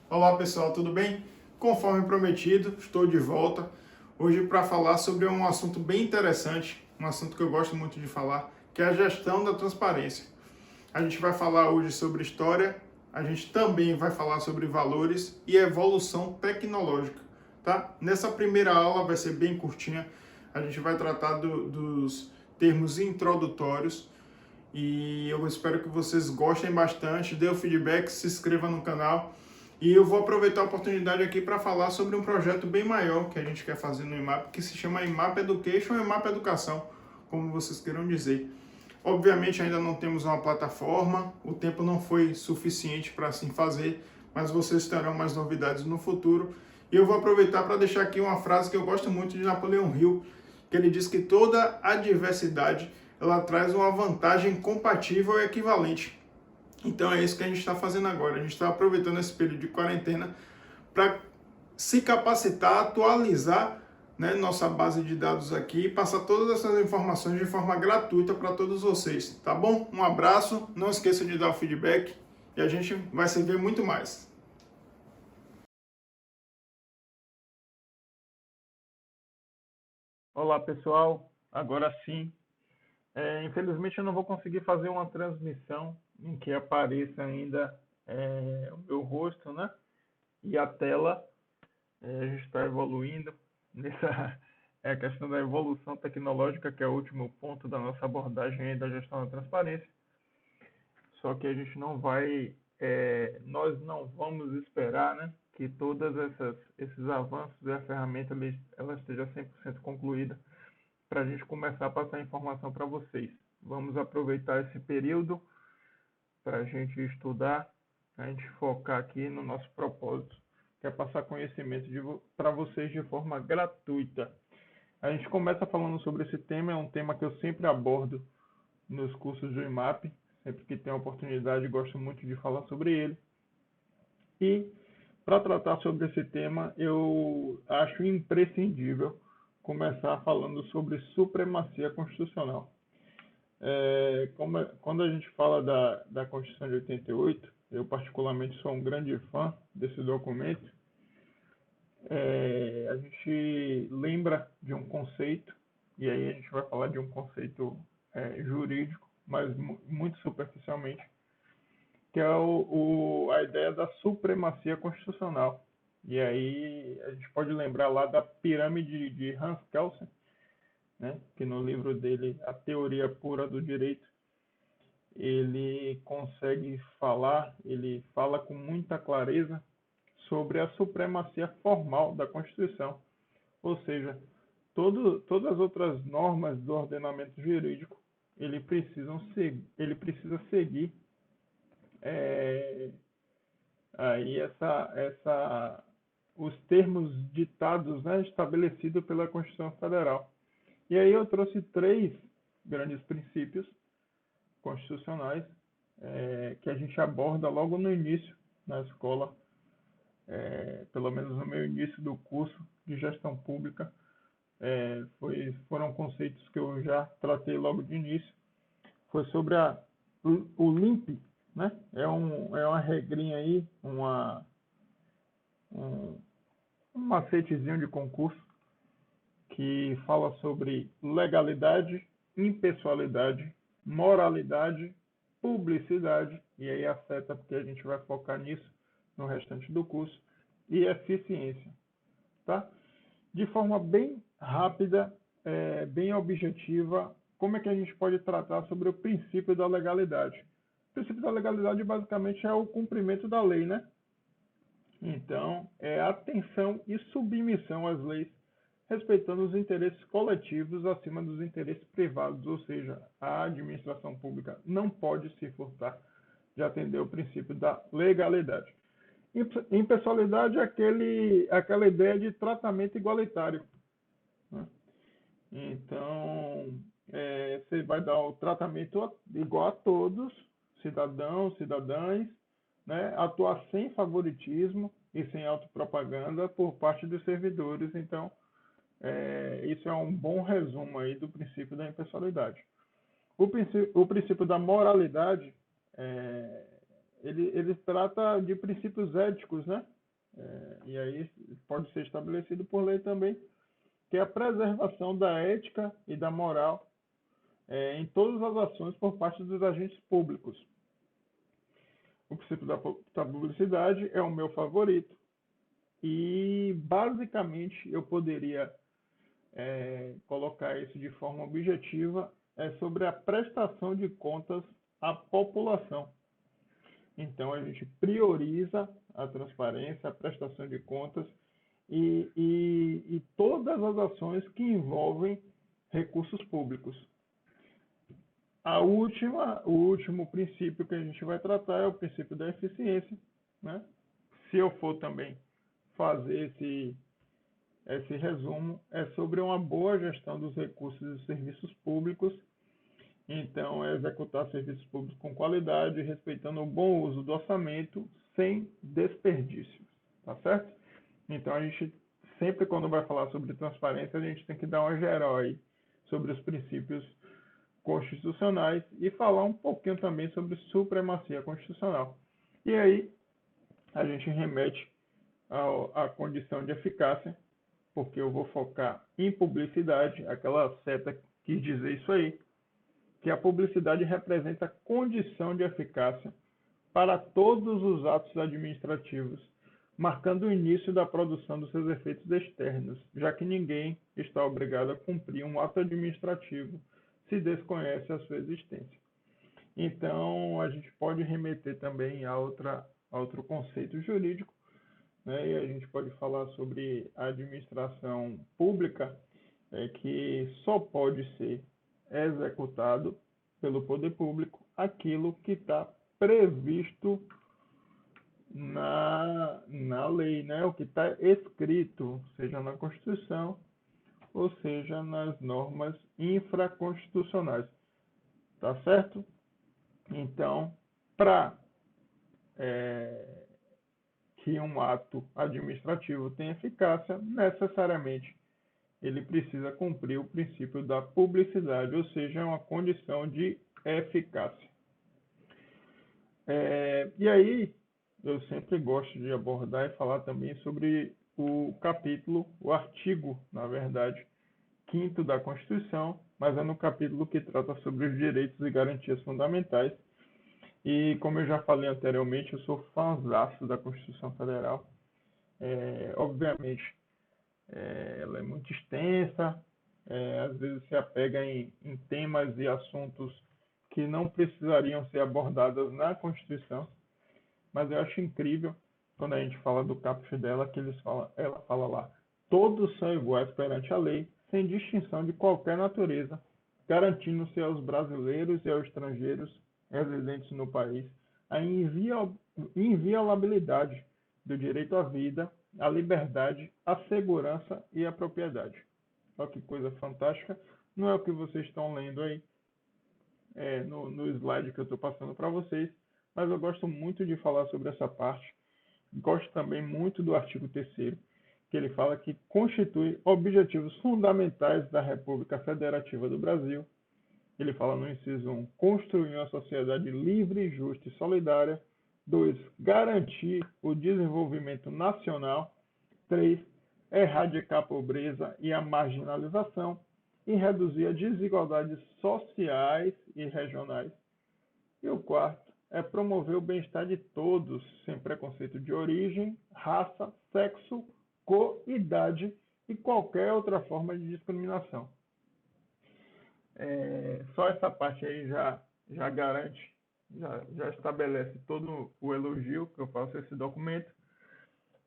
Olá pessoal, tudo bem? Conforme prometido, estou de volta hoje para falar sobre um assunto bem interessante, um assunto que eu gosto muito de falar, que é a gestão da transparência. A gente vai falar hoje sobre história, a gente também vai falar sobre valores e evolução tecnológica, tá? Nessa primeira aula vai ser bem curtinha, a gente vai tratar dos termos introdutórios e eu espero que vocês gostem bastante, dê o feedback, se inscreva no canal. E eu vou aproveitar a oportunidade aqui para falar sobre um projeto bem maior que a gente quer fazer no IMAP, que se chama IMAP Education ou IMAP Educação, como vocês queiram dizer. Obviamente ainda não temos uma plataforma, o tempo não foi suficiente para assim fazer, mas vocês terão mais novidades no futuro. E eu vou aproveitar para deixar aqui uma frase que eu gosto muito de Napoleão Hill, que ele diz que toda adversidade ela traz uma vantagem compatível e equivalente. Então é isso que a gente está fazendo agora. A gente está aproveitando esse período de quarentena para se capacitar, atualizar, né, nossa base de dados aqui e passar todas essas informações de forma gratuita para todos vocês, tá bom? Um abraço, não esqueça de dar o feedback e a gente vai se ver muito mais. Olá pessoal, agora sim. Infelizmente eu não vou conseguir fazer uma transmissão em que apareça ainda o meu rosto, né? E a tela. A gente está evoluindo nessa é a questão da evolução tecnológica, que é o último ponto da nossa abordagem aí da gestão da transparência. Só que a gente não vai, nós não vamos esperar, né, que todas esses avanços e a ferramenta ela esteja 100% concluída para a gente começar a passar informação para vocês. Vamos aproveitar esse período para a gente estudar, a gente focar aqui no nosso propósito, que é passar conhecimento para vocês de forma gratuita. A gente começa falando sobre esse tema, é um tema que eu sempre abordo nos cursos do IMAP, sempre que tenho a oportunidade, gosto muito de falar sobre ele. E para tratar sobre esse tema, eu acho imprescindível começar falando sobre supremacia constitucional. Quando a gente fala da Constituição de 88, eu particularmente sou um grande fã desse documento, a gente lembra de um conceito, e aí a gente vai falar de um conceito jurídico, mas muito superficialmente, que é a ideia da supremacia constitucional. E aí a gente pode lembrar lá da pirâmide de Hans Kelsen, né, que no livro dele, A Teoria Pura do Direito, ele consegue falar, ele fala com muita clareza sobre a supremacia formal da Constituição. Ou seja, todas as outras normas do ordenamento jurídico, ele precisa seguir é, aí os termos ditados, né, estabelecidos pela Constituição Federal. E aí eu trouxe três grandes princípios constitucionais que a gente aborda logo no início na escola, pelo menos no meu início do curso de gestão pública. Foram conceitos que eu já tratei logo de início. Foi sobre o LIMP, né? É uma regrinha aí, um macetezinho de concurso que fala sobre legalidade, impessoalidade, moralidade, publicidade, e aí afeta porque a gente vai focar nisso no restante do curso, e eficiência, tá? De forma bem rápida, bem objetiva, como é que a gente pode tratar sobre o princípio da legalidade? O princípio da legalidade basicamente é o cumprimento da lei, né? Então, é atenção e submissão às leis, respeitando os interesses coletivos acima dos interesses privados, ou seja, a administração pública não pode se furtar de atender o princípio da legalidade. Impessoalidade é aquela ideia de tratamento igualitário, né? Então, você vai dar o tratamento igual a todos, cidadãos, cidadãs, né? Atuar sem favoritismo e sem autopropaganda por parte dos servidores. Então, isso é um bom resumo aí do princípio da impessoalidade. O princípio da moralidade, ele trata de princípios éticos, né? e aí pode ser estabelecido por lei também, que é a preservação da ética e da moral em todas as ações por parte dos agentes públicos. O princípio da publicidade é o meu favorito e, basicamente, eu poderia colocar isso de forma objetiva, é sobre a prestação de contas à população. Então, a gente prioriza a transparência, a prestação de contas e todas as ações que envolvem recursos públicos. O último princípio que a gente vai tratar é o princípio da eficiência, né? Se eu for também fazer esse resumo, é sobre uma boa gestão dos recursos e serviços públicos. Então, é executar serviços públicos com qualidade, respeitando o bom uso do orçamento, sem desperdício, tá certo? Então, a gente sempre, quando vai falar sobre transparência, a gente tem que dar uma geral aí sobre os princípios constitucionais e falar um pouquinho também sobre supremacia constitucional. E aí, a gente remete à condição de eficácia, porque eu vou focar em publicidade, aquela seta quis dizer isso aí, que a publicidade representa a condição de eficácia para todos os atos administrativos, marcando o início da produção dos seus efeitos externos, já que ninguém está obrigado a cumprir um ato administrativo se desconhece a sua existência. Então, a gente pode remeter também a outro conceito jurídico, né? E a gente pode falar sobre a administração pública, que só pode ser executado pelo poder público aquilo que está previsto na lei, né? O que está escrito, seja na Constituição ou seja nas normas infraconstitucionais, tá certo? Então, para que um ato administrativo tenha eficácia, necessariamente ele precisa cumprir o princípio da publicidade, ou seja, é uma condição de eficácia. E aí, eu sempre gosto de abordar e falar também sobre o artigo, na verdade, 5º da Constituição, mas é no capítulo que trata sobre os direitos e garantias fundamentais. E como eu já falei anteriormente, eu sou fãzaço da Constituição Federal. Obviamente, ela é muito extensa, às vezes se apega em temas e assuntos que não precisariam ser abordados na Constituição, mas eu acho incrível quando a gente fala do caput dela, que ela fala lá: todos são iguais perante a lei, sem distinção de qualquer natureza, garantindo-se aos brasileiros e aos estrangeiros residentes no país a inviolabilidade do direito à vida, à liberdade, à segurança e à propriedade. Olha que coisa fantástica. Não é o que vocês estão lendo aí no slide que eu estou passando para vocês, mas eu gosto muito de falar sobre essa parte. Gosto também muito do artigo 3º, que ele fala que constitui objetivos fundamentais da República Federativa do Brasil. Ele fala no inciso 1, construir uma sociedade livre, justa e solidária. 2, garantir o desenvolvimento nacional. 3, erradicar a pobreza e a marginalização e reduzir as desigualdades sociais e regionais. E o 4 é promover o bem-estar de todos, sem preconceito de origem, raça, sexo, cor, idade e qualquer outra forma de discriminação. Só essa parte aí já garante, já estabelece todo o elogio que eu faço a esse documento.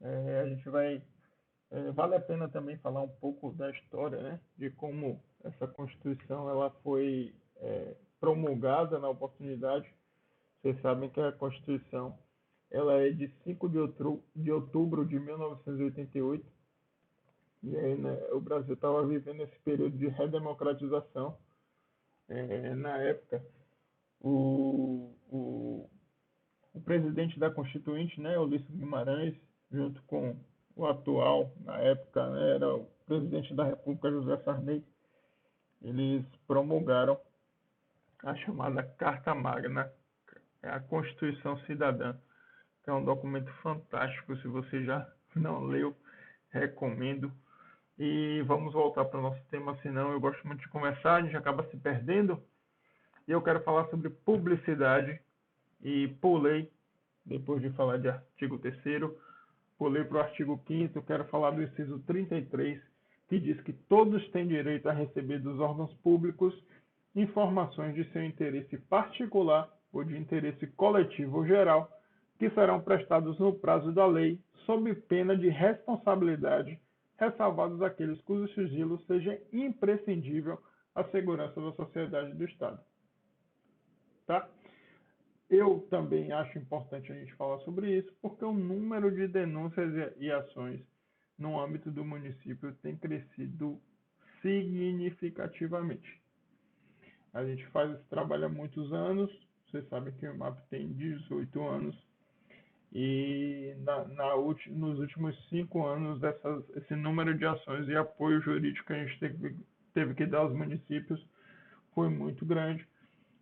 A gente vai... vale a pena também falar um pouco da história, né? De como essa Constituição ela foi promulgada na oportunidade. Vocês sabem que a Constituição ela é de 5 de outubro de 1988. E aí, né, o Brasil estava vivendo esse período de redemocratização. Na época, o presidente da Constituinte, né, Ulisses Guimarães, junto com o atual, na época, né, era o presidente da República, José Sarney, eles promulgaram a chamada Carta Magna, a Constituição Cidadã, que é um documento fantástico. Se você já não leu, recomendo. E vamos voltar para o nosso tema, senão eu gosto muito de conversar, a gente acaba se perdendo. E eu quero falar sobre publicidade e pulei, depois de falar de artigo 3º, pulei para o artigo 5º, quero falar do inciso 33, que diz que todos têm direito a receber dos órgãos públicos informações de seu interesse particular ou de interesse coletivo ou geral, que serão prestados no prazo da lei, sob pena de responsabilidade, ressalvados aqueles cujo sigilo seja imprescindível à segurança da sociedade e do Estado. Tá? Eu também acho importante a gente falar sobre isso, porque o número de denúncias e ações no âmbito do município tem crescido significativamente. A gente faz esse trabalho há muitos anos, vocês sabem que o IMAP tem 18 anos, e nos últimos 5 anos esse número de ações e apoio jurídico que a gente teve que dar aos municípios foi muito grande.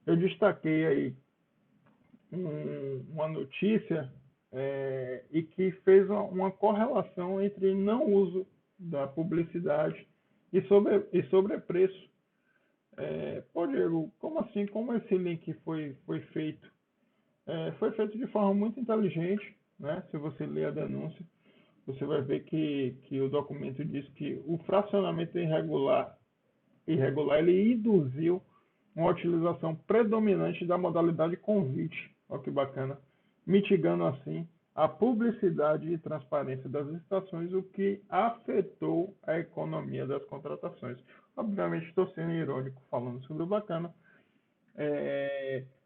Eu destaquei aí uma notícia e que fez uma correlação entre não uso da publicidade e sobrepreço. Pô, Diego, como assim? Como esse link foi feito? Foi feito de forma muito inteligente, né? Se você ler a denúncia, você vai ver que o documento diz que o fracionamento irregular ele induziu uma utilização predominante da modalidade convite. Olha que bacana. Mitigando assim a publicidade e transparência das licitações, o que afetou a economia das contratações. Obviamente estou sendo irônico falando sobre o bacana.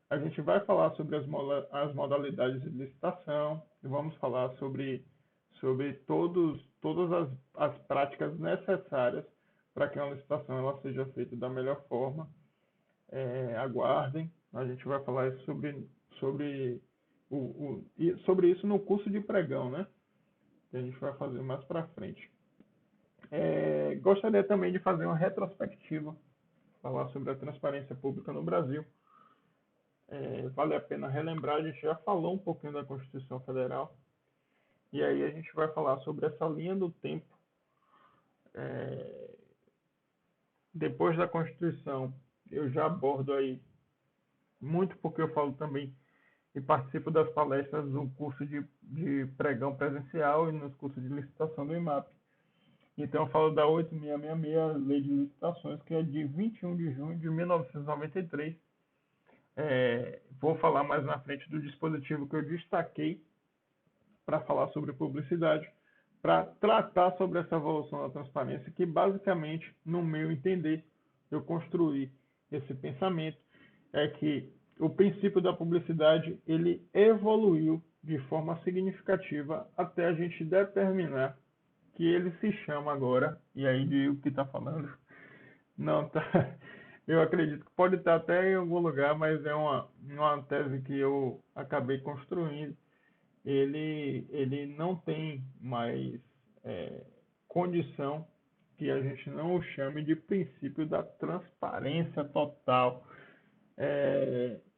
A gente vai falar sobre as modalidades de licitação, e vamos falar sobre todas as práticas necessárias para que uma licitação ela seja feita da melhor forma. Aguardem, a gente vai falar sobre isso no curso de pregão, né? Que a gente vai fazer mais para frente. Gostaria também de fazer uma retrospectiva, falar sobre a transparência pública no Brasil. Vale a pena relembrar, a gente já falou um pouquinho da Constituição Federal, e aí a gente vai falar sobre essa linha do tempo. Depois da Constituição, eu já abordo aí muito porque eu falo também e participo das palestras do curso de pregão presencial e nos cursos de licitação do IMAP. Então eu falo da 8666, Lei de Licitações, que é de 21 de junho de 1993. Vou falar mais na frente do dispositivo que eu destaquei para falar sobre publicidade, para tratar sobre essa evolução da transparência, que basicamente, no meu entender, eu construí esse pensamento, é que o princípio da publicidade ele evoluiu de forma significativa até a gente determinar que ele se chama agora, e aí de o que está falando, não tá. Eu acredito que pode estar até em algum lugar, mas é uma tese que eu acabei construindo. Ele não tem mais condição que a gente não o chame de princípio da transparência total.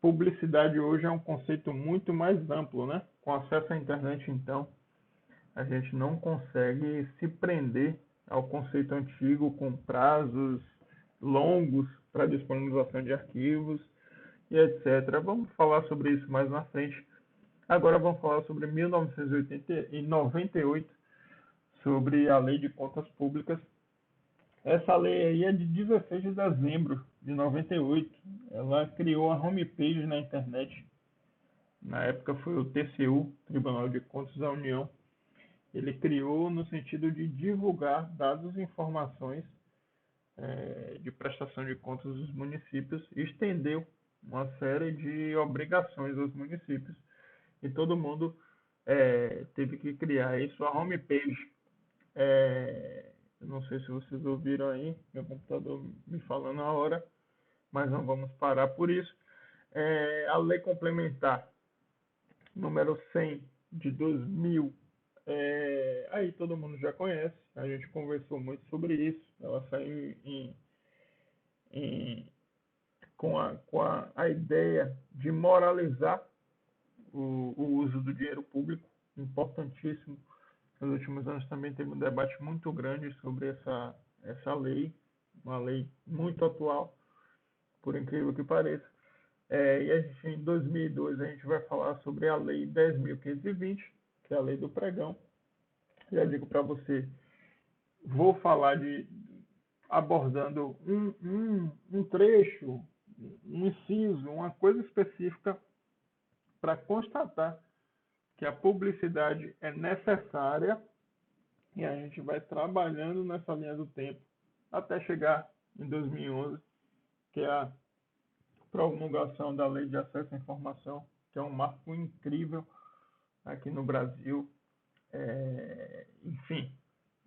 Publicidade hoje é um conceito muito mais amplo, né? Com acesso à internet, então, a gente não consegue se prender ao conceito antigo com prazos longos para disponibilização de arquivos e etc. Vamos falar sobre isso mais na frente. Agora vamos falar sobre 1998, sobre a Lei de Contas Públicas. Essa lei aí é de 16 de dezembro de 98. Ela criou a homepage na internet. Na época foi o TCU, Tribunal de Contas da União. Ele criou no sentido de divulgar dados e informações de prestação de contas dos municípios e estendeu uma série de obrigações aos municípios. E todo mundo teve que criar aí sua homepage. Não sei se vocês ouviram aí, meu computador me falando a hora, mas não vamos parar por isso. A Lei Complementar número 100 de 2000, aí todo mundo já conhece, a gente conversou muito sobre isso, ela saiu com a ideia de moralizar o uso do dinheiro público, importantíssimo Nos últimos anos também teve um debate muito grande sobre essa lei, uma lei muito atual, por incrível que pareça. E a gente, em 2002, a gente vai falar sobre a Lei 10.520, que é a lei do pregão. Já digo para você, vou falar abordando um trecho, um inciso, uma coisa específica para constatar que a publicidade é necessária e a gente vai trabalhando nessa linha do tempo até chegar em 2011, que é a promulgação da Lei de Acesso à Informação, que é um marco incrível aqui no Brasil. Enfim,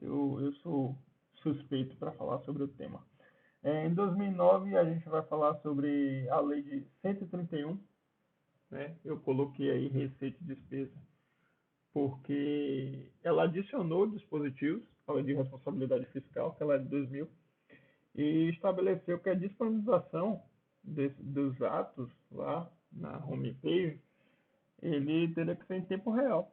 eu sou suspeito para falar sobre o tema. Em 2009, a gente vai falar sobre a Lei de 131, né? Eu coloquei aí receita e despesa, porque ela adicionou dispositivos à Lei de Responsabilidade Fiscal, que ela é de 2000, e estabeleceu que a disponibilização dos atos lá na homepage, ele teria que ser em tempo real.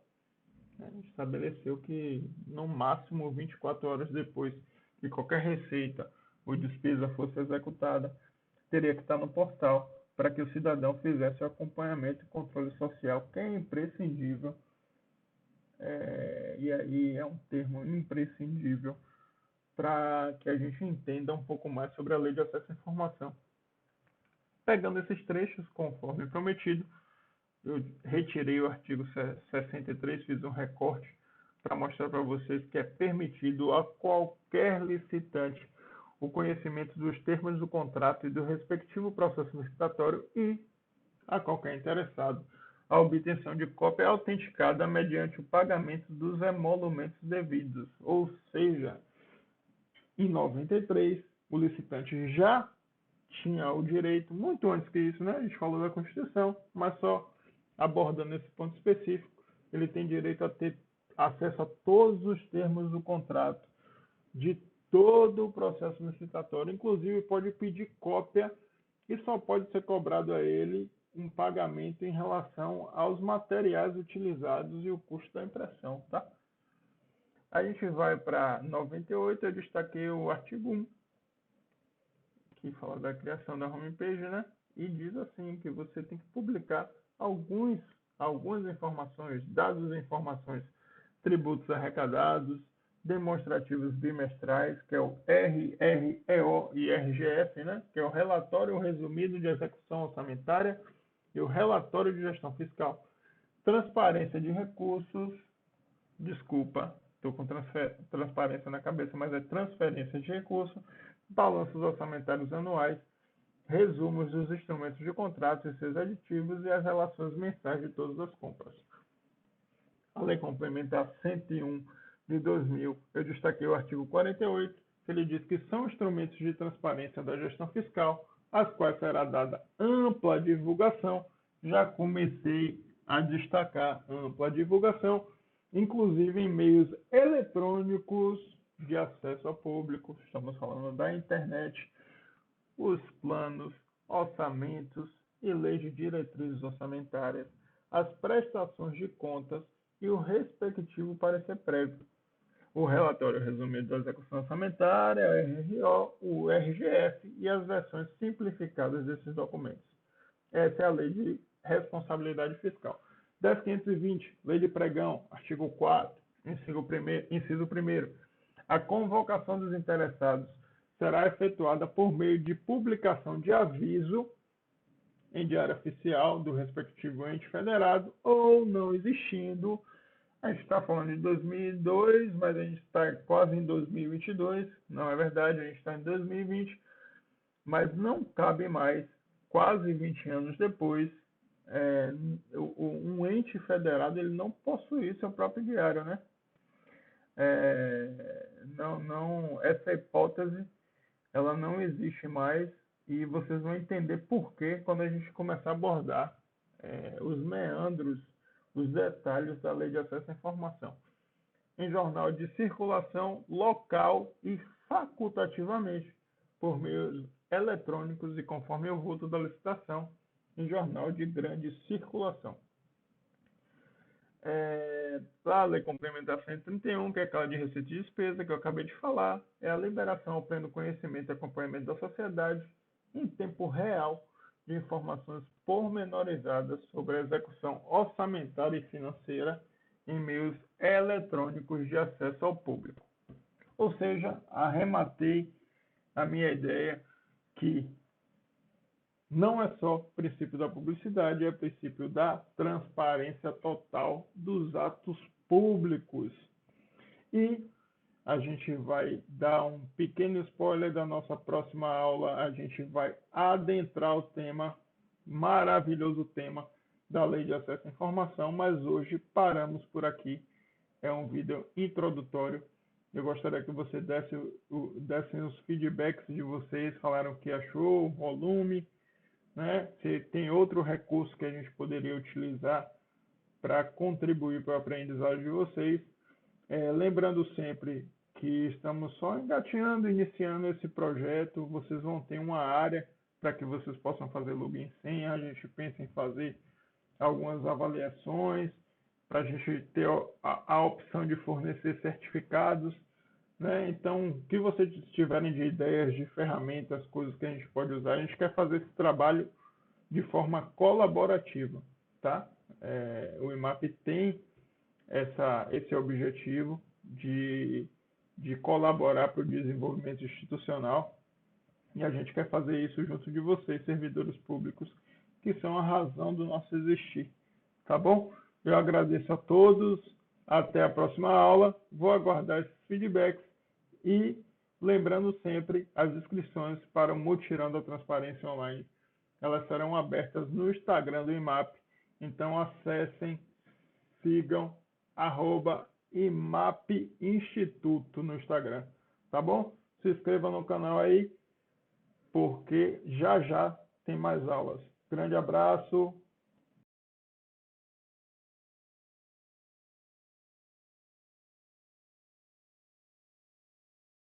Estabeleceu que no máximo 24 horas depois que qualquer receita ou despesa fosse executada, teria que estar no portal para que o cidadão fizesse o acompanhamento e controle social, que é imprescindível. E aí é um termo imprescindível para que a gente entenda um pouco mais sobre a Lei de Acesso à Informação. Pegando esses trechos, conforme prometido, eu retirei o artigo 63, fiz um recorte para mostrar para vocês que é permitido a qualquer licitante o conhecimento dos termos do contrato e do respectivo processo licitatório e a qualquer interessado a obtenção de cópia autenticada mediante o pagamento dos emolumentos devidos. Ou seja, em 93, o licitante já tinha o direito, muito antes que isso, né? A gente falou da Constituição, mas só abordando esse ponto específico, ele tem direito a ter acesso a todos os termos do contrato, de todo o processo licitatório, inclusive pode pedir cópia e só pode ser cobrado a ele um pagamento em relação aos materiais utilizados e o custo da impressão, tá? A gente vai para 98, eu destaquei o artigo 1, que fala da criação da homepage, né? E diz assim, que você tem que publicar algumas informações, dados e informações, tributos arrecadados, demonstrativos bimestrais, que é o RREO e RGF, né? Que é o relatório resumido de execução orçamentária e o relatório de gestão fiscal. Transparência de recursos, desculpa, estou com transparência na cabeça, mas é transferência de recursos, balanços orçamentários anuais, resumos dos instrumentos de contrato e seus aditivos e as relações mensais de todas as compras. A Lei Complementar 101 de 2000, eu destaquei o artigo 48, que ele diz que são instrumentos de transparência da gestão fiscal, às quais será dada ampla divulgação. Já comecei a destacar ampla divulgação, inclusive em meios eletrônicos de acesso ao público, estamos falando da internet, os planos, orçamentos e leis de diretrizes orçamentárias, as prestações de contas e o respectivo parecer prévio, o relatório resumido da execução orçamentária, a RRO, o RGF e as versões simplificadas desses documentos. Essa é a Lei de Responsabilidade Fiscal. 10.520, Lei de Pregão, artigo 4, inciso 1º. A convocação dos interessados será efetuada por meio de publicação de aviso em diário oficial do respectivo ente federado ou não existindo. A gente está falando de 2002, mas a gente está quase em 2022. Não é verdade, a gente está em 2020, mas não cabe mais, quase 20 anos depois, um ente federado ele não possuir seu próprio diário, né? Essa hipótese ela não existe mais e vocês vão entender por quê quando a gente começar a abordar os meandros, os detalhes da Lei de Acesso à Informação. Em jornal de circulação local e facultativamente por meios eletrônicos e conforme o vulto da licitação, em jornal de grande circulação. a Lei Complementar 131, que é aquela de receita e despesa, que eu acabei de falar, é a liberação ao pleno conhecimento e acompanhamento da sociedade em tempo real de informações pormenorizadas sobre a execução orçamentária e financeira em meios eletrônicos de acesso ao público. Ou seja, arrematei a minha ideia que não é só princípio da publicidade, é princípio da transparência total dos atos públicos. E a gente vai dar um pequeno spoiler da nossa próxima aula, a gente vai adentrar o tema, maravilhoso tema da Lei de Acesso à Informação, mas hoje paramos por aqui. É um vídeo introdutório. Eu gostaria que você dessem os feedbacks de vocês, falaram o que achou, o volume, né? Se tem outro recurso que a gente poderia utilizar para contribuir para o aprendizado de vocês. Lembrando sempre que estamos só engatinhando, iniciando esse projeto. Vocês vão ter uma área para que vocês possam fazer login e senha. A gente pensa em fazer algumas avaliações para a gente ter a opção de fornecer certificados, né? Então, o que vocês tiverem de ideias, de ferramentas, coisas que a gente pode usar, a gente quer fazer esse trabalho de forma colaborativa, tá? O IMAP tem esse objetivo de colaborar para o desenvolvimento institucional e a gente quer fazer isso junto de vocês, servidores públicos, que são a razão do nosso existir, tá bom? Eu agradeço a todos, até a próxima aula, vou aguardar esses feedbacks e lembrando sempre, as inscrições para o Mutirão da Transparência Online, elas serão abertas no Instagram do IMAP, então acessem, sigam, @IMAP Instituto no Instagram, tá bom? Se inscreva no canal aí, porque já já tem mais aulas. Grande abraço,